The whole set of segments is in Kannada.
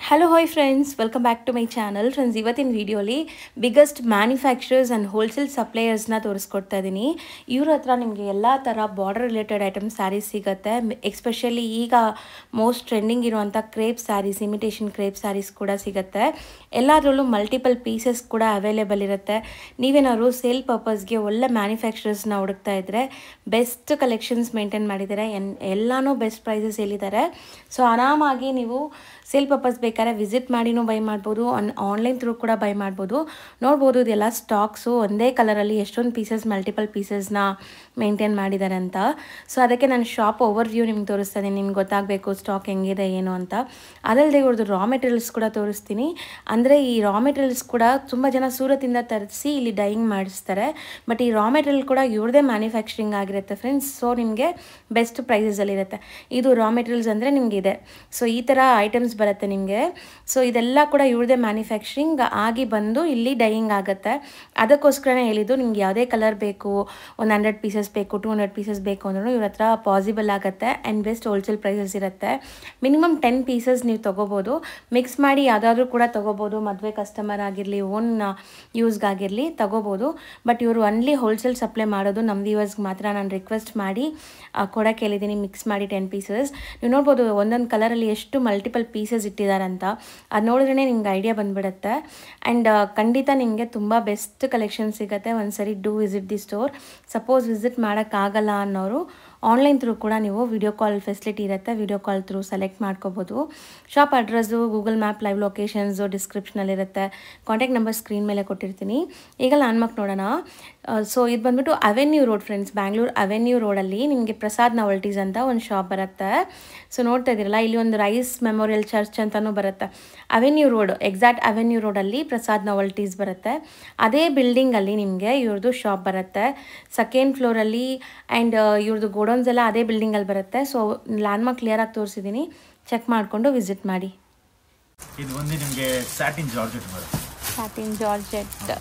Hello, hi friends, welcome back to my channel. Friends, ಇವತ್ತಿನ ವಿಡಿಯೋಲಿ ಬಿಗ್ಗೆಸ್ಟ್ ಮ್ಯಾನುಫ್ಯಾಕ್ಚರರ್ಸ್ ಆ್ಯಂಡ್ ಹೋಲ್ಸೇಲ್ ಸಪ್ಲೈಯರ್ಸ್ನ ತೋರಿಸ್ಕೊಡ್ತಾ ಇದ್ದೀನಿ. ಇವ್ರ ಹತ್ರ ನಿಮಗೆ ಎಲ್ಲ ಥರ ಬಾರ್ಡರ್ ರಿಲೇಟೆಡ್ ಐಟಮ್ ಸ್ಯಾರೀಸ್ ಸಿಗುತ್ತೆ. ಎಸ್ಪೆಷಲಿ ಈಗ ಮೋಸ್ಟ್ ಟ್ರೆಂಡಿಂಗ್ ಇರುವಂಥ crepe saris, imitation crepe saris ಕೂಡ ಸಿಗುತ್ತೆ. ಎಲ್ಲದರಲ್ಲೂ ಮಲ್ಟಿಪಲ್ ಪೀಸಸ್ ಕೂಡ ಅವೈಲೇಬಲ್ ಇರುತ್ತೆ. ನೀವೇನಾದ್ರು ಸೇಲ್ ಪರ್ಪಸ್ಗೆ ಒಳ್ಳೆ ಮ್ಯಾನುಫ್ಯಾಕ್ಚರರ್ಸ್ನ ಹುಡುಕ್ತಾ ಇದ್ದರೆ ಬೆಸ್ಟ್ ಕಲೆಕ್ಷನ್ಸ್ ಮೇಂಟೈನ್ ಮಾಡಿದ್ದಾರೆ. ಎಲ್ಲನೂ ಬೆಸ್ಟ್ ಪ್ರೈಸಸ್ ಹೇಳಿದ್ದಾರೆ. ಸೊ ಆರಾಮಾಗಿ ನೀವು ಸೇಲ್ ಪರ್ಪಸ್ ಬೇಕಾದ್ರೆ ವಿಸಿಟ್ ಮಾಡಿನೂ ಬೈ ಮಾಡ್ಬೋದು, ಆನ್ಲೈನ್ ಥ್ರೂ ಕೂಡ ಬೈ ಮಾಡ್ಬೋದು. ನೋಡ್ಬೋದು ಇದೆಲ್ಲ ಸ್ಟಾಕ್ಸು ಒಂದೇ ಕಲರಲ್ಲಿ ಎಷ್ಟೊಂದು ಪೀಸಸ್, ಮಲ್ಟಿಪಲ್ ಪೀಸಸ್ನ ಮೇಂಟೈನ್ ಮಾಡಿದ್ದಾರೆ ಅಂತ. ಸೊ ಅದಕ್ಕೆ ನಾನು ಶಾಪ್ ಓವರ್ ವ್ಯೂ ನಿಮ್ಗೆ ತೋರಿಸ್ತೀನಿ, ನಿಮ್ಗೆ ಗೊತ್ತಾಗಬೇಕು ಸ್ಟಾಕ್ ಹೆಂಗಿದೆ ಏನು ಅಂತ. ಅದಲ್ಲದೆ ಇವ್ರದ್ದು ರಾ ಮೆಟೀರಿಯಲ್ಸ್ ಕೂಡ ತೋರಿಸ್ತೀನಿ. ಅಂದರೆ ಈ ರಾ ಮೆಟೀರಿಯಲ್ಸ್ ಕೂಡ ತುಂಬ ಜನ ಸೂರತ್ತಿಂದ ತರಿಸಿ ಇಲ್ಲಿ ಡೈಯಿಂಗ್ ಮಾಡಿಸ್ತಾರೆ. ಬಟ್ ಈ ರಾ ಮೆಟೀರಿಯಲ್ ಕೂಡ ಇವ್ರದೇ ಮ್ಯಾನುಫ್ಯಾಕ್ಚರಿಂಗ್ ಆಗಿರುತ್ತೆ ಫ್ರೆಂಡ್ಸ್. ಸೊ ನಿಮಗೆ ಬೆಸ್ಟ್ ಪ್ರೈಸಸಲ್ಲಿರುತ್ತೆ. ಇದು ರಾ ಮೆಟೀರಿಯಲ್ಸ್ ಅಂದರೆ ನಿಮಗೆ ಇದೆ. ಸೊ ಈ ಥರ ಐಟಮ್ಸ್ ಬರುತ್ತೆ ನಿಮಗೆ. ಸೊ ಇದೆಲ್ಲ ಕೂಡ ಇವ್ರದೇ ಮ್ಯಾನುಫ್ಯಾಕ್ಚರಿಂಗ್ ಆಗಿ ಬಂದು ಇಲ್ಲಿ ಡೈಯಿಂಗ್ ಆಗುತ್ತೆ. ಅದಕ್ಕೋಸ್ಕರನೇ ಹೇಳಿದ್ದು, ನಿಮ್ಗೆ ಯಾವುದೇ ಕಲರ್ ಬೇಕು, ಒಂದು 100 ಪೀಸಸ್ ಬೇಕು, 200 ಪೀಸಸ್ ಬೇಕು ಅಂದ್ರೂ ಇವ್ರ ಹತ್ರ ಪಾಸಿಬಲ್ ಆಗುತ್ತೆ. ಆ್ಯಂಡ್ ಬೆಸ್ಟ್ ಹೋಲ್ಸೇಲ್ ಪ್ರೈಸಸ್ ಇರುತ್ತೆ. ಮಿನಿಮಮ್ 10 ಪೀಸಸ್ ನೀವು ತೊಗೋಬೋದು. ಮಿಕ್ಸ್ ಮಾಡಿ ಯಾವುದಾದ್ರೂ ಕೂಡ ತೊಗೋಬೋದು. ಮದುವೆ ಕಸ್ಟಮರ್ ಆಗಿರಲಿ, ಓನ್ ಯೂಸ್ಗಾಗಿರಲಿ ತೊಗೋಬೋದು. ಬಟ್ ಇವರು ಒನ್ಲಿ ಹೋಲ್ಸೇಲ್ ಸಪ್ಲೈ ಮಾಡೋದು ನಮ್ಮ ವ್ಯೂವರ್ಸ್ಗೆ ಮಾತ್ರ. ನಾನು ರಿಕ್ವೆಸ್ಟ್ ಮಾಡಿ ಕೊಡೋಕೆ ಹೇಳಿದ್ದೀನಿ, ಮಿಕ್ಸ್ ಮಾಡಿ 10 ಪೀಸಸ್. ನೀವು ನೋಡ್ಬೋದು ಒಂದೊಂದು ಕಲರಲ್ಲಿ ಎಷ್ಟು ಮಲ್ಟಿಪಲ್ ಪೀಸಸ್ ಇಟ್ಟಿದ್ದಾರಂತ. ಅದು ನೋಡಿದ್ರೇ ನಿಮ್ಗೆ ಐಡಿಯಾ ಬಂದುಬಿಡುತ್ತೆ. ಆ್ಯಂಡ್ ಖಂಡಿತ ನಿಮಗೆ ತುಂಬ ಬೆಸ್ಟ್ ಕಲೆಕ್ಷನ್ ಸಿಗುತ್ತೆ. ಒಂದ್ಸರಿ do visit the store. Suppose visit ಮಾಡೋಕ್ಕಾಗಲ್ಲ ಅನ್ನೋರು ಆನ್ಲೈನ್ ಥ್ರೂ ಕೂಡ ನೀವು ವಿಡಿಯೋ ಕಾಲ್ ಫೆಸಿಲಿಟಿ ಇರುತ್ತೆ. ವಿಡಿಯೋ ಕಾಲ್ ಥ್ರೂ ಸೆಲೆಕ್ಟ್ ಮಾಡ್ಕೋಬೋದು. Shop address, Google map live locations ಡಿಸ್ಕ್ರಿಪ್ಷನಲ್ಲಿರುತ್ತೆ. ಕಾಂಟ್ಯಾಕ್ಟ್ ನಂಬರ್ ಸ್ಕ್ರೀನ್ ಮೇಲೆ ಕೊಟ್ಟಿರ್ತೀನಿ. ಈಗ ಲ್ಯಾಂಡ್ಮಾರ್ಕ್ ನೋಡೋಣ. ಸೊ ಇದು ಬಂದ್ಬಿಟ್ಟು avenue road friends, Bangalore avenue ರೋಡಲ್ಲಿ ನಿಮಗೆ ಪ್ರಸಾದ್ ನಾವಲ್ಟೀಸ್ ಅಂತ ಒಂದು ಶಾಪ್ ಬರುತ್ತೆ. ಸೊ ನೋಡ್ತಾ ಇದ್ದೀರಲ್ಲ, ಇಲ್ಲಿ ಒಂದು ರೈಸ್ ಮೆಮೋರಿಯಲ್ ಚರ್ಚ್ ಅಂತಲೂ ಬರುತ್ತೆ. ಅವೆನ್ಯೂ ರೋಡ್, ಎಕ್ಸಾಕ್ಟ್ ಅವೆನ್ಯೂ ರೋಡಲ್ಲಿ ಪ್ರಸಾದ್ ನಾವಲ್ಟೀಸ್ ಬರುತ್ತೆ. ಅದೇ ಬಿಲ್ಡಿಂಗಲ್ಲಿ ನಿಮಗೆ ಇವ್ರದ್ದು ಶಾಪ್ ಬರುತ್ತೆ, ಸೆಕೆಂಡ್ ಫ್ಲೋರಲ್ಲಿ. ಆ್ಯಂಡ್ ಇವ್ರದ್ದು ಗೋಡೌನ್ಸ್ ಎಲ್ಲ ಅದೇ ಬಿಲ್ಡಿಂಗಲ್ಲಿ ಬರುತ್ತೆ. ಸೊ ಲ್ಯಾಂಡ್ಮಾರ್ಕ್ ಕ್ಲಿಯರಾಗಿ ತೋರಿಸಿದ್ದೀನಿ, ಚೆಕ್ ಮಾಡಿಕೊಂಡು ವಿಸಿಟ್ ಮಾಡಿ. ಇದು ಒಂದು ನಿಮಗೆ ಸ್ಯಾಟಿನ್ ಜಾರ್ಜೆಟ್ ಬರುತ್ತೆ. Satin georgette.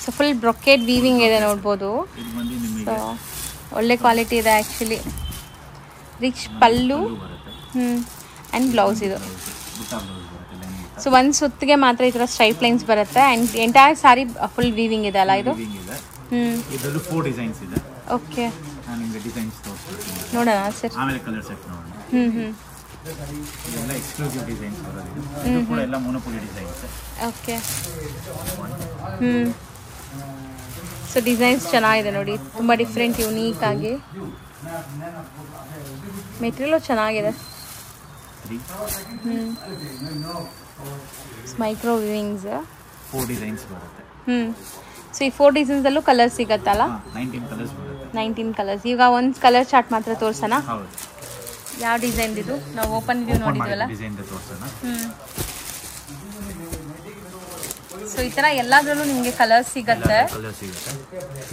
So full brocade weaving ಇದೆ ನೋಡ್ಬೋದು. ಸೊ ಒಳ್ಳೆ ಕ್ವಾಲಿಟಿ ಇದೆ actually. Rich pallu and blouse ಇದು. ಸೊ ಒಂದು ಸುತ್ತಿಗೆ ಮಾತ್ರ ಈ ಥರ ಸ್ಟ್ರೈಟ್ ಲೈನ್ಸ್ ಬರುತ್ತೆ. And entire sorry full weaving ಇದೆ ಅಲ್ಲ ಇದು? ಇದರಲ್ಲಿ 4 ಡಿಸೈನ್ಸ್ ಇದೆ. ಓಕೆ, ನಾನು ನಿಮಗೆ ಡಿಸೈನ್ಸ್ ತೋರಿಸ್ತೀನಿ, ನೋಡೋಣ ಸರ್. ಆಮೇಲೆ ಕಲರ್ ಸೆಟ್ ನೋಡೋಣ. ಇದೆಲ್ಲ ಎಕ್ಸ್ಕ್ಲೂಸಿವ್ ಡಿಸೈನ್ಸ್ ಬರೋದು. ಇದು ಕೂಡ ಎಲ್ಲ ಮೊನೋಪೊಲಿ ಡಿಸೈನ್ಸ್. ಓಕೆ. ಸೊ ಡಿಸೈನ್ಸ್ ಚೆನ್ನಾಗಿದೆ ನೋಡಿ, ತುಂಬ ಡಿಫ್ರೆಂಟ್, ಯುನೀಕ್ ಆಗಿ. ಮೆಟೀರಿಯಲು ಚೆನ್ನಾಗಿದೆ. ಮೈಕ್ರೋ ವಿವಿಂಗ್ಸ್ 4 ಡಿಸೈನ್ಸ್ ಬರುತ್ತೆ. ಸೊ ಈ 4 ಡಿಸೈನ್ಸಲ್ಲೂ ಕಲರ್ ಸಿಗತ್ತಲ್ಲ? 19 ಕಲರ್ಸ್ ಬರುತ್ತೆ. 19 ಕಲರ್ಸ್. ಈಗ ಒಂದು ಕಲರ್ ಚಾರ್ಟ್ ಮಾತ್ರ ತೋರ್ಸೋಣ. ಹೌದು. ಯಾವ ಡಿಸೈನ್ ಇದು? ನಾವು ಓಪನ್ ವ್ಯೂ ನೋಡಿದ್ವಲ್ಲ. ಡಿಸೈನ್ ತೋರಿಸೋಣ. ಸೊ ಈ ತರ ಎಲ್ಲಾದ್ರಲ್ಲೂ ನಿಮಗೆ ಕಲರ್ ಸಿಗುತ್ತೆ.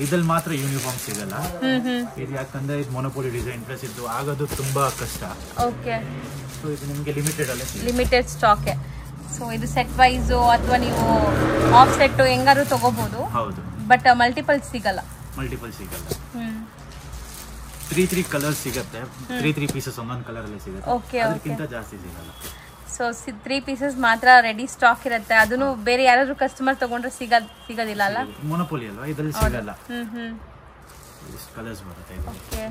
ಇದ್ರಲ್ಲಿ ಮಾತ್ರ ಯೂನಿಫಾರ್ಮ್ ಸಿಗಲ್ಲ. ಇದು ಯಾಕಂದ್ರೆ ಇದು ಮೊನೋಪೊಲಿ ಡಿಸೈನ್ ಪ್ಲಸ್ ಇದು ಆಗೋದು ತುಂಬಾ ಕಷ್ಟ. ಓಕೆ. ಸೊ ಇದು ನಿಮಗೆ ಲಿಮಿಟೆಡ್ ಸ್ಟಾಕ್. ಸೊ ಇದು ಸೆಟ್ ವೈಸ್ ಅಥವಾ ನೀವು ಆಫ್ ಸೆಟ್ ಹೆಂಗಾರು ತಗೋಬಹುದು. ಹೌದು. ಬಟ್ ಮಲ್ಟಿಪಲ್ ಸಿಗಲ್ಲ. 3 ಕಲರ್ಸ್ ಸಿಗುತ್ತೆ. 3 ಪೀಸಸ್ ಒಂದೊಂದು ಕಲರ್ ಅಲ್ಲಿ ಸಿಗುತ್ತೆ. ಓಕೆ. ಅದಕ್ಕಿಂತ ಜಾಸ್ತಿ ಸಿಗಲ್ಲ. ಸೊ 3 ಪೀಸಸ್ ಮಾತ್ರ ರೆಡಿ ಸ್ಟಾಕ್ ಇರುತ್ತೆ. ಅದನ್ನು ಬೇರೆ ಯಾರಾದ್ರೂ ಕಸ್ಟಮರ್ ತಗೊಂಡ್ರೆ ಸಿಗೋದಿಲ್ಲ ಅಲ್ಲ? ಮೊನೋಪೊಲಿ ಅಲ್ವಾ, ಇದರಲ್ಲಿ ಸಿಗಲ್ಲ. ಕಲರ್ಸ್ ಬರುತ್ತೆ. ಓಕೆ.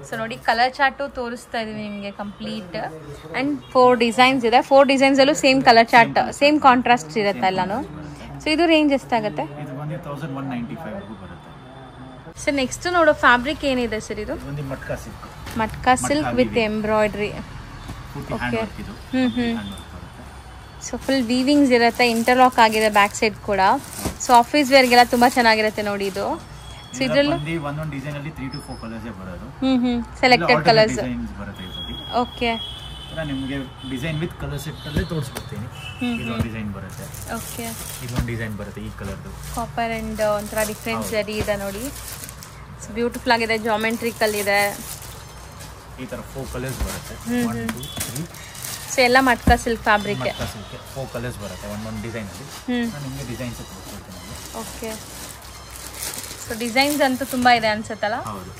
ಸೊ ನೋಡಿ, ಕಲರ್ ಚಾರ್ಟು ತೋರಿಸ್ತಾ ಇದೀವಿ ನಿಮಗೆ ಕಂಪ್ಲೀಟ್. ಆ್ಯಂಡ್ 4 ಡಿಸೈನ್ಸ್ ಇದೆ. 4 ಡಿಸೈನ್ಸಲ್ಲೂ same colour chart, same contrast ಇರುತ್ತೆ ಎಲ್ಲಾನು. ಸೊ ಇದು ರೇಂಜ್ ಎಷ್ಟಾಗುತ್ತೆ? ಇದು 1195 ಬರುತ್ತೆ. ಸರ್ ನೆಕ್ಸ್ಟ್ ನೋಡೋ ಫ್ಯಾಬ್ರಿಕ್ ಏನಿದೆ ಸರ್ ಇದು? Matka silk with embroidery. Okay. So full weavings ಇರುತ್ತೆ, ಇಂಟರ್ಲಾಕ್ ಆಗಿದೆ ಬ್ಯಾಕ್ ಸೈಡ್ ಕೂಡ. ಸೊ ಆಫೀಸ್ ವೇರ್ಗೆಲ್ಲ ತುಂಬ ಚೆನ್ನಾಗಿರುತ್ತೆ ನೋಡಿ ಇದು. ಸೊ ಇದರಲ್ಲೂ ಒಂದೊಂದು ಡಿಸೈನ್ ಅಲ್ಲಿ 3 to 4 ಕಲರ್ಸ್ ಬರೋದು. ಸೆಲೆಕ್ಟೆಡ್ ಕಲರ್ಸ್ ಬರುತ್ತೆ ಇದರಲ್ಲಿ. ಓಕೆ. ನಿಮಗೆ ಡಿಸೈನ್ ವಿತ್ ಕಲರ್ ಸೆಟ್ ಅಲ್ಲೇ ತೋರಿಸ್ಬಿಡ್ತೀನಿ. ಇದೊಂದು ಡಿಸೈನ್ ಬರುತ್ತೆ. ಓಕೆ. ಇದೊಂದು ಡಿಸೈನ್ ಬರುತ್ತೆ ಈ ಕಲರ್ದು. ಕಾಪರ್ ಅಂಡ್ ಒಂಥರ ಡಿಫ್ರೆಂಟ್ ಜರಿ ಇದೆ ನೋಡಿ. ಸೊ ಬ್ಯೂಟಿಫುಲ್ ಆಗಿದೆ, ಜಾಮೆಟ್ರಿಕಲ್ ಇದೆ. ಈ ತರ 4 ಕಲರ್ಸ್ ಬರುತ್ತೆ. 1 2 3. ಸೊ ಎಲ್ಲ ಮಟ್ಕಾ ಸಿಲ್ಕ್ ಫ್ಯಾಬ್ರಿಕ್. 4 ಕಲರ್ಸ್ ಬರುತ್ತೆ ಒಂದೊಂದು ಡಿಸೈನ್ ಅಲ್ಲಿ. ನಾನು ನಿಮಗೆ ಡಿಸೈನ್ಸ್ ತೋರಿಸ್ಕೊಡ್ತೀನಿ. ಓಕೆ. ಸೊ ಡಿಸೈನ್ಸ್ ಅಂತೂ ತುಂಬ ಇದೆ ಅನ್ಸುತ್ತಲ್ಲ? ಹೌದು.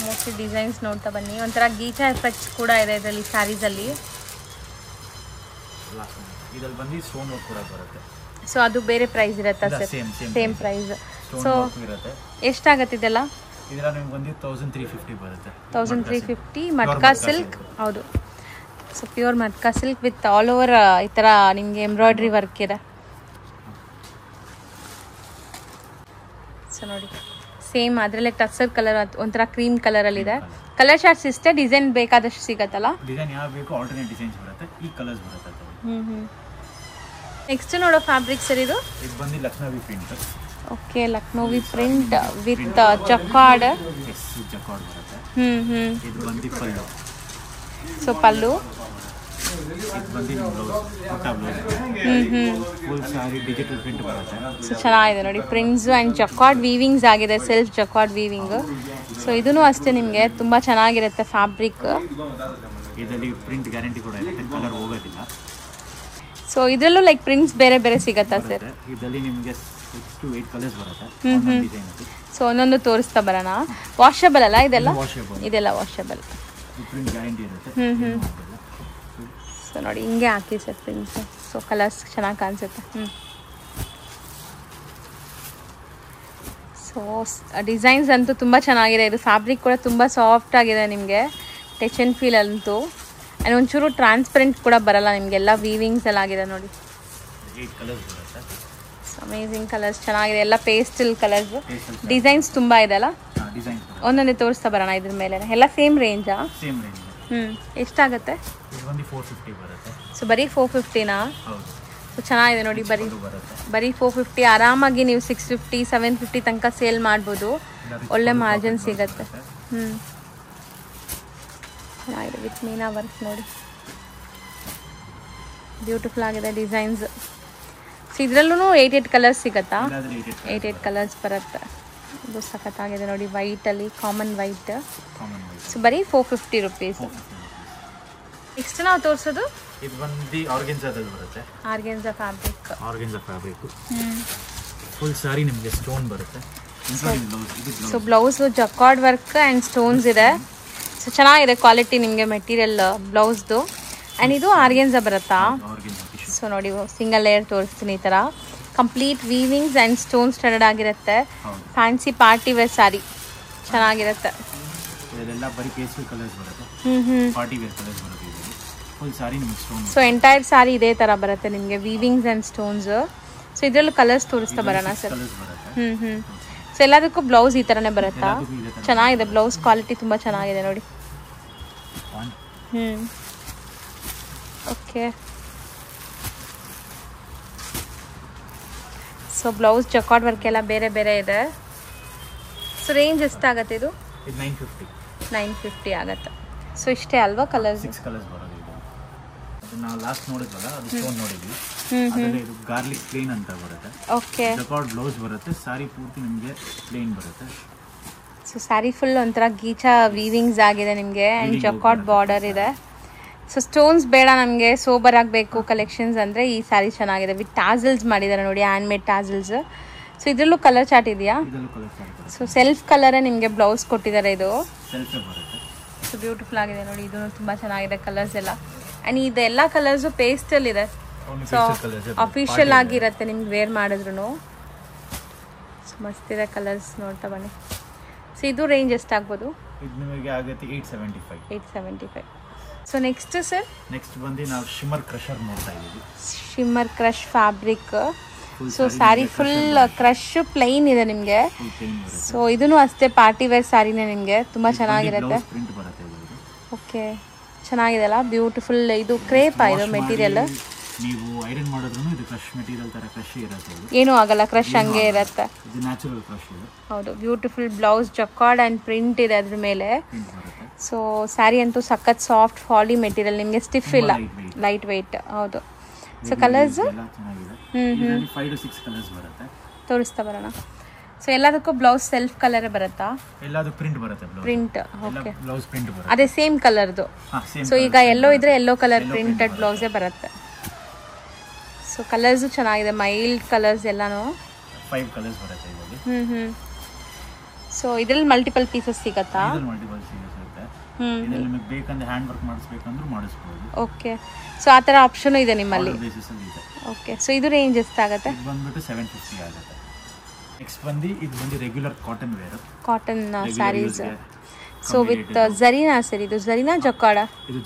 ಮೋಸ್ಟ್ಲಿ ಡಿಸೈನ್ಸ್ ನೋಡ್ತಾ ಬನ್ನಿ. ಒಂಥರ ಗೀಚಾ ಎಫೆಕ್ಟ್ಸ್ ಕೂಡ ಇದೆ ಇದರಲ್ಲಿ ಸ್ಯಾರೀಸಲ್ಲಿ. ಇದ್ರಲ್ಲಿ ಬಂದು ಸ್ಟೋನ್ ವರ್ಕ್ ಕೂಡ ಬರುತ್ತೆ. ಸೊ ಅದು ಬೇರೆ ಪ್ರೈಸ್ ಇರುತ್ತಾ ಸರ್? Same price. ಸೊ ಎಷ್ಟಾಗತ್ತೆ ಇದೆಲ್ಲ? ಇದೆಲ್ಲ ನಿಮ್ಗೆ ಬಂದು 1350 ಬರುತ್ತೆ. 1350 ಮಟ್ಕಾ ಸಿಲ್ಕ್. ಹೌದು. So pure matka silk with all over ಈ ಥರ ನಿಮಗೆ ಎಂಬ್ರಾಯ್ಡ್ರಿ ವರ್ಕ್ ಇದೆ. ಸೊ ನೋಡಿ ಸೇಮ್ ಅದರಲ್ಲೇ ಟಸ್ಸರ್ ಕಲರ್ ಒಂಥರ ಕ್ರೀಮ್ ಕಲರಲ್ಲಿದೆ. ಕಲರ್ ಚಾರ್ಟ್ಸ್ ಇಷ್ಟೇ, ಡಿಸೈನ್ ಬೇಕಾದಷ್ಟು ಸಿಗತ್ತಲ್ಲ? ಡಿಸೈನ್ ಯಾವ ಬೇಕು ಆಲ್ಟರ್ನೇಟ್ ಡಿಸೈನ್ಸ್ ಬರುತ್ತೆ, ಈ ಕಲರ್ಸ್ ಬರುತ್ತೆ. ನೆಕ್ಸ್ಟ್ ನೋಡೋ ಫ್ಯಾಬ್ರಿಕ್ ಸರ್ ಇದು ಬಂದು Lucknowi print. Okay, Lucknowi print with jacquard. Jacquard ಬರುತ್ತೆ. ಇದು ಬಂದು ಪಲ್ಲು. ಸೊ ಪಲ್ಲು. ಇದು ಬಂದು ಫುಲ್ ಸಾರಿ ಡಿಜಿಟಲ್ ಪ್ರಿಂಟ್ ಬರುತ್ತೆ. ಸೊ ಚೆನ್ನಾಗಿದೆ ನೋಡಿ ಪ್ರಿಂಟ್ಸ್ ಆ್ಯಂಡ್ ಜಕಾರ್ಡ್ ವೀವಿಂಗ್ಸ್ ಆಗಿದೆ, ಸೆಲ್ಫ್ ಜಕಾರ್ಡ್ ವೀವಿಂಗ್. ಸೊ ಇದೂ ಅಷ್ಟೇ ನಿಮಗೆ ತುಂಬ ಚೆನ್ನಾಗಿರುತ್ತೆ ಫ್ಯಾಬ್ರಿಕ್. ಇದರಲ್ಲಿ ಪ್ರಿಂಟ್ ಗ್ಯಾರಂಟಿ ಕೂಡ ಇರುತ್ತೆ, ಕಲರ್ ಹೋಗೋದಿಲ್ಲ. ಸೊ ಇದರಲ್ಲೂ ಲೈಕ್ ಪ್ರಿಂಟ್ಸ್ ಬೇರೆ ಬೇರೆ ಸಿಗತ್ತಾ ಸರ್? ಇದರಲ್ಲಿ ನಿಮಗೆ 6 to 8 ಕಲರ್ಸ್ ಬರುತ್ತೆ. ಸೊ ಒಂದೊಂದು ತೋರಿಸ್ತಾ ಬರೋಣ. ವಾಷಬಲ್ ಅಲ್ಲ ಇದೆಲ್ಲ? ಇದೆಲ್ಲ ವಾಷಬಲ್. ಪ್ರಿಂಟ್ ಗ್ಯಾರಂಟಿ ಇರುತ್ತೆ. ಸೊ ನೋಡಿ ಹಿಂಗೆ ಹಾಕಿ ಸರ್ ಪ್ರಿಂಟ್ಸ್. ಸೊ ಕಲರ್ಸ್ ಚೆನ್ನಾಗಿ ಕಾಣಿಸುತ್ತೆ. ಸೊ ಡಿಸೈನ್ಸ್ ಅಂತೂ ತುಂಬ ಚೆನ್ನಾಗಿದೆ. ಇದು ಫ್ಯಾಬ್ರಿಕ್ ಕೂಡ ತುಂಬ ಸಾಫ್ಟ್ ಆಗಿದೆ ನಿಮಗೆ, ಟಚ್ ಆ್ಯಂಡ್ ಫೀಲ್ ಅಂತೂ. ಆ್ಯಂಡ್ ಒಂಚೂರು ಟ್ರಾನ್ಸ್ಪರೆಂಟ್ ಕೂಡ ಬರಲ್ಲ ನಿಮಗೆಲ್ಲ, ವೀವಿಂಗ್ಸ್ ಎಲ್ಲ ಆಗಿದೆ ನೋಡಿ. ಅಮೇಝಿಂಗ್ ಕಲರ್ಸ್ ಚೆನ್ನಾಗಿದೆ, ಎಲ್ಲ ಪೇಸ್ಟಲ್ ಕಲರ್ಸ್. ಡಿಸೈನ್ಸ್ ತುಂಬ ಇದೆ ಅಲ್ಲ? ಒಂದೊಂದೇ ತೋರಿಸ್ತಾ ಬರೋಣ ಇದ್ರ ಮೇಲೆ. ಎಲ್ಲ ಸೇಮ್ ರೇಂಜಾ? ಎಷ್ಟಾಗುತ್ತೆ? ಸೊ ಬರೀ 450ನಾ? ಸೊ ಚೆನ್ನಾಗಿದೆ ನೋಡಿ, ಬರೀ 450. ಆರಾಮಾಗಿ ನೀವು 650 750 ತನಕ ಸೇಲ್ ಮಾಡ್ಬೋದು, ಒಳ್ಳೆ ಮಾರ್ಜಿನ್ ಸಿಗತ್ತೆ. ಚೆನ್ನಾಗಿದೆ ವಿತ್ ಮೀನಾ ವರ್ಕ್ ನೋಡಿ, ಬ್ಯೂಟಿಫುಲ್ ಆಗಿದೆ ಡಿಸೈನ್ಸ್. ಸೊ ಇದರಲ್ಲೂ 8 ಕಲರ್ಸ್ ಸಿಗತ್ತಾ? 8 ಕಲರ್ಸ್ ಬರುತ್ತೆ. ಇದು ಸಖತ್ತಾಗಿದೆ ನೋಡಿ, ವೈಟಲ್ಲಿ ಕಾಮನ್ ವೈಟ್. ಸೊ ಬರೀ 450 ರುಪೀಸ್. ನೆಕ್ಸ್ಟ್ ನಾವು ತೋರಿಸೋದು ಇದು ಬಂದು ಆರ್ಗೆನ್ಜಾದಲ್ಲಿ ಬರುತ್ತೆ. ಆರ್ಗೆನ್ಜಾ ಫ್ಯಾಬ್ರಿಕ್. ಆರ್ಗೆನ್ಜಾ ಫ್ಯಾಬ್ರಿಕ್ ಫುಲ್ ಸಾರಿ ನಿಮಗೆ ಸ್ಟೋನ್ ಬರುತ್ತೆ. So blouse jacquard work and stones ಇದೆ. ಸೊ ಚೆನ್ನಾಗಿದೆ ಕ್ವಾಲಿಟಿ ನಿಮಗೆ ಮೆಟೀರಿಯಲ್ ಬ್ಲೌಸ್ದು. ಆ್ಯಂಡ್ ಇದು ಆರ್ಗೆನ್ಜಾ ಬರುತ್ತಾ? ಸೊ ನೋಡಿ ಸಿಂಗಲ್ ಲೇಯರ್ ತೋರಿಸ್ತೀನಿ. ಈ ಥರ ಕಂಪ್ಲೀಟ್ ವೀವಿಂಗ್ಸ್ ಆ್ಯಂಡ್ ಸ್ಟೋನ್ ಸ್ಟಡಡ್ ಆಗಿರುತ್ತೆ. ಫ್ಯಾನ್ಸಿ ಪಾರ್ಟಿ ವೇರ್ ಸ್ಯಾರಿ ಚೆನ್ನಾಗಿರುತ್ತೆ. ಸೊ ಎಂಟೈರ್ ಸ್ಯಾರಿ ಇದೇ ಥರ ಬರುತ್ತೆ ನಿಮಗೆ, ವೀವಿಂಗ್ಸ್ ಆ್ಯಂಡ್ ಸ್ಟೋನ್ಸ್. ಸೊ ಇದರಲ್ಲೂ ಕಲರ್ಸ್ ತೋರಿಸ್ತಾ ಬರೋಣ ಸರ್. ಸೊ ಎಲ್ಲದಕ್ಕೂ ಬ್ಲೌಸ್ ಈ ಥರನೇ ಬರುತ್ತಾ? ಚೆನ್ನಾಗಿದೆ, ಬ್ಲೌಸ್ ಕ್ವಾಲಿಟಿ ತುಂಬ ಚೆನ್ನಾಗಿದೆ ನೋಡಿ. Okay. So blouse jacquard work ಎಲ್ಲ ಬೇರೆ ಬೇರೆ ಇದೆ. ಸೊ ರೇಂಜ್ ಎಷ್ಟಾಗತ್ತೆ ಇದು? 950 ಆಗುತ್ತೆ. ಸೊ ಇಷ್ಟೇ ಅಲ್ವಾ ಕಲರ್ಸ್? 6 ಕಲರ್ಸ್ ಬರೋದು. ನಾವು ಲಾಸ್ಟ್ ನೋಡಿದ್ವಲ್ಲ, ಅದು ಸ್ಟೋನ್ ನೋಡಿದ್ವಿ. ಅದರಲ್ಲಿ ಇದು ಗಾರ್ಲಿಕ್ ಪ್ಲೇನ್ ಅಂತ ಬರುತ್ತೆ. ಓಕೆ. ಜಕಾರ್ಡ್ ಬ್ಲೌಸ್ ಬರುತ್ತೆ, ಸಾರಿ ಪೂರ್ತಿ ನಿಮಗೆ ಪ್ಲೇನ್ ಬರುತ್ತೆ. ಸೊ ಸ್ಯಾರಿ ಫುಲ್ ಒಂಥರ ಗೀಚಾ ವೀವಿಂಗ್ಸ್ ಆಗಿದೆ ನಿಮಗೆ, ಆ್ಯಂಡ್ ಜಕಾರ್ಡ್ ಬಾರ್ಡರ್ ಇದೆ. ಸೊ ಸ್ಟೋನ್ಸ್ ಬೇಡ ನಮಗೆ, ಸೋಬರ್ ಆಗಬೇಕು ಕಲೆಕ್ಷನ್ಸ್ ಅಂದರೆ ಈ ಸ್ಯಾರಿ ಚೆನ್ನಾಗಿದೆ. ವಿತ್ ಟಾಸಲ್ಸ್ ಮಾಡಿದ್ದಾರೆ ನೋಡಿ, ಹ್ಯಾಂಡ್ ಮೇಡ್ ಟಾಸಲ್ಸ್. ಸೊ ಇದರಲ್ಲೂ ಕಲರ್ ಚಾರ್ಟ್ ಇದೆಯಾ? ಸೊ ಸೆಲ್ಫ್ ಕಲರೇ ನಿಮಗೆ ಬ್ಲೌಸ್ ಕೊಟ್ಟಿದ್ದಾರೆ. ಇದು ಸೊ ಬ್ಯೂಟಿಫುಲ್ ಆಗಿದೆ ನೋಡಿ, ಇದು ತುಂಬ ಚೆನ್ನಾಗಿದೆ ಕಲರ್ಸ್ ಎಲ್ಲ. ಆ್ಯಂಡ್ ಇದೆಲ್ಲ ಕಲರ್ಸು ಪೇಸ್ಟಲ್ ಇದೆ. ಸೊ ಅಫಿಷಿಯಲ್ ಆಗಿರುತ್ತೆ ನಿಮ್ಗೆ ವೇರ್ ಮಾಡಿದ್ರು. ಸೊ ಮಸ್ತಿದೆ ಕಲರ್ಸ್, ನೋಡ್ತಾ ಬನ್ನಿ. ಸೊ ಇದು ರೇಂಜ್ ಎಷ್ಟಾಗ್ಬೋದು? ಇದು ನಿಮಗೆ ಆಗುತ್ತೆ 875. So next sir? ನೆಕ್ಸ್ಟ್ ಬಂದು ನಾವು ಶಿಮ್ಮರ್ ಕ್ರಷರ್ ನೋಡ್ತಾ ಇದ್ದೀವಿ. Shimmer crush fabric. So sari full crush plain ಇದೆ ನಿಮಗೆ. ಸೊ ಇದೂ ಅಷ್ಟೇ ಪಾರ್ಟಿ ವೇರ್ ಸ್ಯಾರಿನೇ ನಿಮಗೆ, ತುಂಬ ಚೆನ್ನಾಗಿರುತ್ತೆ. ಓಕೆ, ಚೆನ್ನಾಗಿದೆ ಅಲ್ಲ, ಬ್ಯೂಟಿಫುಲ್. ಇದು ಕ್ರೇಪ್ ಇದು ಮೆಟೀರಿಯಲ್. ನೀವು ಐರನ್ ಮಾಡಿದ್ರು ಇದು ಕ್ರಶ್ ಮೆಟೀರಿಯಲ್ ತರ ಕ್ರಶ್ ಇರುತ್ತೆ, ಏನೂ ಆಗಲ್ಲ, ಕ್ರಶ್ ಹಂಗೆ ಇರುತ್ತೆ. ಇದು ನ್ಯಾಚುರಲ್ ಕ್ರಶ್ ಇದು. ಹೌದು, beautiful blouse jacquard and print ಇದೆ ಅದ್ರ ಮೇಲೆ. ಸೊ ಸ್ಯಾರಿ ಅಂತೂ ಸಖತ್ ಸಾಫ್ಟ್ ಫಾಲಿ ಮೆಟೀರಿಯಲ್, ನಿಮಗೆ ಸ್ಟಿಫ್ ಇಲ್ಲ, ಲೈಟ್ ವೆಯ್ಟ್. ಹೌದು. ಸೊ ಕಲರ್ಸ್ 5 to 6 ಕಲರ್ಸ್ ಬರುತ್ತೆ. ತೋರಿಸ್ತಾ ಬರೋಣ. ಸೊ ಎಲ್ಲದಕ್ಕೂ ಬ್ಲೌಸ್ ಸೆಲ್ಫ್ ಕಲರ್ ಬರುತ್ತಾ? ಎಲ್ಲದಕ್ಕೂ ಪ್ರಿಂಟ್ ಬರುತ್ತೆ. ಪ್ರಿಂಟ್. ಓಕೆ, ಬ್ಲೌಸ್ ಪ್ರಿಂಟ್ ಬರುತ್ತೆ. ಅದೇ ಸೇಮ್ ಕಲರ್ದು. ಸೊ ಈಗ ಎಲ್ಲೋ ಇದ್ರೆ ಎಲ್ಲೋ ಕಲರ್ ಪ್ರಿಂಟೆಡ್ ಬ್ಲೌಸೇ ಬರುತ್ತೆ. ಸೊ ಕಲರ್ಸು ಚೆನ್ನಾಗಿದೆ, ಮೈಲ್ಡ್ ಕಲರ್ಸ್ ಎಲ್ಲಾನು. 5 ಕಲರ್ಸ್ ಬರುತ್ತೆ ಇದರಲ್ಲಿ. ಸೊ ಇದರಲ್ಲಿ ಮಲ್ಟಿಪಲ್ ಪೀಸಸ್ ಸಿಗತ್ತಾ? ಮಲ್ಟಿಪಲ್ ಪೀಸಸ್ ಸಿಗುತ್ತೆ. ಇದರಲ್ಲಿ ನಿಮಗೆ ಬೇಕಂದ್ರೆ ಹ್ಯಾಂಡ್ ವರ್ಕ್ ಮಾಡಿಸ್ಬೇಕಂದ್ರೂ ಮಾಡಿಸ್ಬೋದು. ಓಕೆ, ಸೊ ಆ ಥರ ಆಪ್ಷನು ಇದೆ ನಿಮ್ಮಲ್ಲಿ. ಬೇಸಿಸಲ್ಲಿ ಇದೆ. ಓಕೆ, ಸೊ ಇದು ರೇಂಜ್ ಎಷ್ಟಾಗುತ್ತೆ? ಇದು ಬಂದ್ಬಿಟ್ಟು 750 ಆಗುತ್ತೆ. ನೆಕ್ಸ್ಟ್ ಇದು regular cotton wear, cotton saris. So with ಝರಿನಾ ಸರ್? ಇದು ಝರಿನಾ ಜಕಾಡ? ಇದು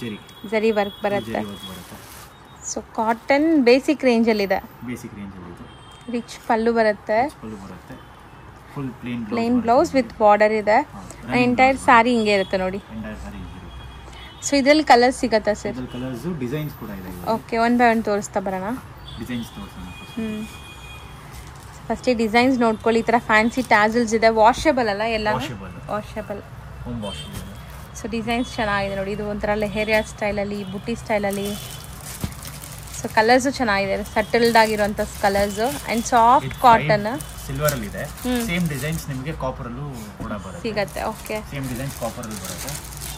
ಝರಿ ವರ್ಕ್ ಬರುತ್ತೆ. ಸೊ ಕಾಟನ್ ಬೇಸಿಕ್ ರೇಂಜಲ್ಲಿದೆ. ಬೇಸಿಕ್ ರೇಂಜಲ್ಲಿ ಇದೆ. ರಿಚ್ ಪಲ್ಲು ಬರುತ್ತೆ. Full plain blouse with border ಇದೆ. ಎಂಟೈರ್ ಸ್ಯಾರಿ ಹಿಂಗೆ ಇರುತ್ತೆ ನೋಡಿ. ಸೊ ಇದರಲ್ಲಿ ಕಲರ್ಸ್ ಸಿಗತ್ತಾ ಸರ್? ಇದರಲ್ಲಿ ಕಲರ್ಸ್, ಡಿಸೈನ್ಸ್ ಕೂಡ ಇದೆ. ಓಕೆ, ಒನ್ ಬೈ ಒನ್ ತೋರಿಸ್ತಾ ಬರೋಣ. ಡಿಸೈನ್ಸ್ ತೋರಿಸೋಣ. ಫಸ್ಟ್ ಡಿಸೈನ್ಸ್ ನೋಡ್ಕೊಳ್ಳಿ. ಈ ಥರ ಫ್ಯಾನ್ಸಿ ಟ್ಯಾಸಲ್ಸ್ ಇದೆ. ವಾಷಬಲ್ ಅಲ್ಲ ಎಲ್ಲ? Washable. Home washable. So designs ಚೆನ್ನಾಗಿದೆ ನೋಡಿ. ಇದು ಒಂಥರ ಲೆಹೇರಿಯಾ ಸ್ಟೈಲಲ್ಲಿ, ಬುಟ್ಟಿ ಸ್ಟೈಲಲ್ಲಿ. ಸೊ ಕಲರ್ಸು ಚೆನ್ನಾಗಿದೆ, ಸಟಲ್ಡ್ ಆಗಿರುವಂಥ colours and soft cotton. Silver ಅಲ್ಲಿ ಇದೆ. ಸೇಮ್ ಡಿಸೈನ್ಸ್ ನಿಮಗೆ ಕಾಪರ್ ಅಲ್ಲೂ ಕೂಡ ಬರುತ್ತೆ, ಸಿಗುತ್ತೆ. ಓಕೆ, ಸೇಮ್ ಡಿಸೈನ್ಸ್ ಕಾಪರ್ ಅಲ್ಲಿ ಬರುತ್ತೆ.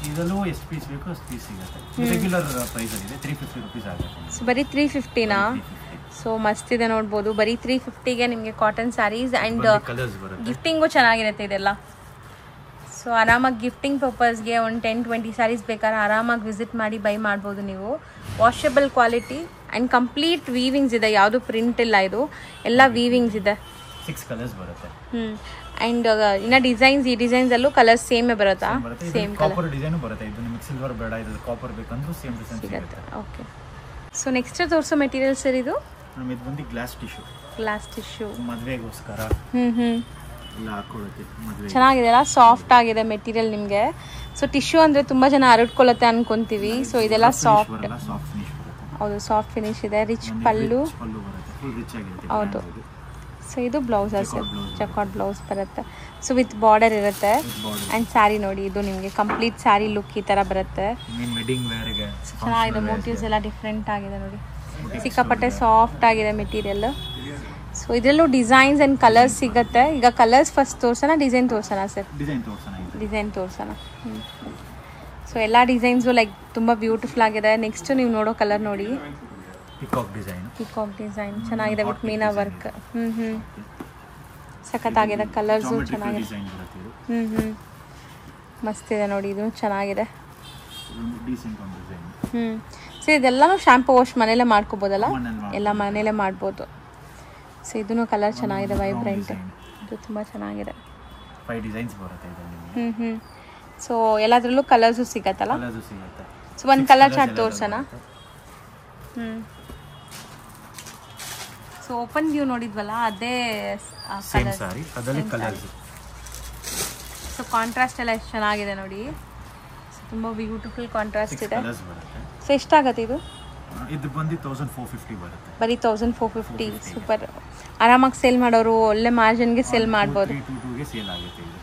ಇದರಲ್ಲೂ ಎಷ್ಟು ಪೀಸ್ ಬೇಕು ಅಷ್ಟು ಪೀಸ್ ಸಿಗುತ್ತೆ. ರೆಗ್ಯುಲರ್ ಪ್ರೈಸ್ ಅಲ್ಲಿ ಇದೆ, 350 rupees ಆಗುತ್ತೆ. ಸೊ ಬರೀ 350ನಾ? ಸೊ ಮಸ್ತ್ ಇದೆ ನೋಡ್ಬೋದು. ಬರೀ 350ಗೆ ನಿಮಗೆ ಕಾಟನ್ ಸ್ಯಾರೀಸ್ ಆ್ಯಂಡ್ ಗಿಫ್ಟಿಂಗು ಚೆನ್ನಾಗಿರುತ್ತೆ ಇದೆಲ್ಲ. ಸೊ ಆರಾಮಾಗಿ ಗಿಫ್ಟಿಂಗ್ ಪರ್ಪಸ್ಗೆ ಒಂದು 10-20 ಸ್ಯಾರೀಸ್ ಬೇಕಾದ್ರೆ ಆರಾಮಾಗಿ ವಿಸಿಟ್ ಮಾಡಿ ಬೈ ಮಾಡ್ಬೋದು ನೀವು. Washable quality and complete weavings ಇದೆ, ಯಾವುದು ಪ್ರಿಂಟ್ ಇಲ್ಲ, ಇದು ಎಲ್ಲ ವೀವಿಂಗ್ಸ್ ಇದೆ. 6 ಕಲರ್ಸ್ ಬರುತ್ತೆ. ಆ್ಯಂಡ್ ಇನ್ನು ಡಿಸೈನ್ಸ್, ಈ ಡಿಸೈನ್ಸಲ್ಲೂ ಕಲರ್ಸ್ ಸೇಮೇ ಬರುತ್ತಾ? ಸೇಮ್ ಕಾಪರ್ ಡಿಸೈನು ಬರುತ್ತೆ. ಇದು ನಿಮಗೆ ಸಿಲ್ವರ್ ಬೇಡ, ಇದು ಕಾಪರ್ ಬೇಕಂದ್ರೂ ಸೇಮ್ ಡಿಸೈನ್ ಸಿಗುತ್ತೆ. ಓಕೆ, ಸೊ ನೆಕ್ಸ್ಟ್ ತೋರಿಸೋ ಮೆಟೀರಿಯಲ್ ಸರ್ ಇದು? ಇದು ಬಂದು ಗ್ಲಾಸ್ ಟಿಶ್ಯೂ. ಮದುವೆಗೋಸ್ಕರ ಎಲ್ಲ ಹಾಕೊಳ್ಳೋಕೆ ಚೆನ್ನಾಗಿದೆ ಅಲ್ಲ, ಸಾಫ್ಟ್ ಆಗಿದೆ ಮೆಟೀರಿಯಲ್ ನಿಮಗೆ. ಸೊ ಟಿಶ್ಯೂ ಅಂದರೆ ತುಂಬ ಜನ ಹರಡ್ಕೊಳ್ಳುತ್ತೆ ಅನ್ಕೊಂತೀವಿ. ಸೊ ಇದೆಲ್ಲ ಸಾಫ್ಟ್. ಹೌದು, ಸಾಫ್ಟ್ ಫಿನಿಶ್ ಇದೆ. ರಿಚ್ ಪಲ್ಲು. ಹೌದು. ಸೊ ಇದು ಬ್ಲೌಸ್ ಅಷ್ಟೇ, ಜಕಾರ್ಡ್ ಬ್ಲೌಸ್ ಬರುತ್ತೆ. ಸೊ ವಿತ್ ಬಾರ್ಡರ್ ಇರುತ್ತೆ. ಆ್ಯಂಡ್ ಸ್ಯಾರಿ ನೋಡಿ, ಇದು ನಿಮಗೆ ಕಂಪ್ಲೀಟ್ ಸ್ಯಾರಿ ಲುಕ್ ಈ ಥರ ಬರುತ್ತೆ. ಚೆನ್ನಾಗಿದೆ. ಮೋಟಿವ್ಸ್ ಎಲ್ಲ ಡಿಫ್ರೆಂಟ್ ಆಗಿದೆ ನೋಡಿ. ಸಿಕ್ಕಾಪಟ್ಟೆ ಸಾಫ್ಟ್ ಆಗಿದೆ ಮೆಟೀರಿಯಲ್. ಸೊ ಇದರಲ್ಲೂ ಡಿಸೈನ್ಸ್ ಆ್ಯಂಡ್ ಕಲರ್ಸ್ ಸಿಗುತ್ತೆ. ಈಗ ಕಲರ್ಸ್ ಫಸ್ಟ್ ತೋರ್ಸೋಣ, ಡಿಸೈನ್ ತೋರ್ಸೋಣ ಸರ್? ಡಿಸೈನ್ ತೋರ್ಸೋಣ. ಸೊ ಎಲ್ಲ ಡಿಸೈನ್ಸು ಲೈಕ್ ತುಂಬ ಬ್ಯೂಟಿಫುಲ್ ಆಗಿದೆ. ನೆಕ್ಸ್ಟ್ ನೀವು ನೋಡೋ ಕಲರ್ ನೋಡಿ, ಪಿಕಾಕ್ ಡಿಸೈನ್ ಚೆನ್ನಾಗಿದೆ ವಿತ್ ಮೀನಾ ವರ್ಕ್. ಸಖತ್ತಾಗಿದೆ. ಕಲರ್ಸು ಚೆನ್ನಾಗಿದೆ. ಮಸ್ತ್ ಇದೆ ನೋಡಿ, ಇದು ಚೆನ್ನಾಗಿದೆ. ಸೊ ಇದೆಲ್ಲನೂ ಶಾಂಪು ವಾಶ್ ಮನೇಲೆ ಮಾಡ್ಕೋಬೋದಲ್ಲ? ಎಲ್ಲ ಮನೇಲೆ ಮಾಡ್ಬೋದು. ಸೊ ಇದೂ ಕಲರ್ ಚೆನ್ನಾಗಿದೆ, ವೈಬ್ರೆಂಟ್. ಇದು ತುಂಬ ಚೆನ್ನಾಗಿದೆ. 5 ಡಿಸೈನ್ಸ್ ಬರುತ್ತೆ ಇದರಲ್ಲಿ. ಸೊ ಎಲ್ಲದರಲ್ಲೂ ಕಲರ್ಸು ಸಿಗತ್ತಲ್ಲ? ಸೊ ಒಂದು ಕಲರ್ ಚಾರ್ಟ್ ತೋರ್ಸೋಣ. ಸೊ ಓಪನ್ ವ್ಯೂ ನೋಡಿದ್ವಲ್ಲ, ಅದೇ ಕಲರ್. ಸೊ ಕಾಂಟ್ರಾಸ್ಟ್ ಎಲ್ಲ ಎಷ್ಟು ಚೆನ್ನಾಗಿದೆ ನೋಡಿ. ಸೊ ತುಂಬ ಬ್ಯೂಟಿಫುಲ್ ಕಾಂಟ್ರಾಸ್ಟ್ ಇದೆ. ಸೊ ಎಷ್ಟಾಗತ್ತೆ ಇದು? ಇದು ಬಂದು 1450 ಬರುತ್ತೆ. ಬರೀ 1450. ಸೂಪರ್. ಆರಾಮಾಗಿ ಸೇಲ್ ಮಾಡೋರು ಒಳ್ಳೆ ಮಾರ್ಜಿನ್ಗೆ ಸೇಲ್ ಮಾಡ್ಬೋದು. 322ಗೆ ಸೇಲ್ ಆಗುತ್ತೆ ಇದು.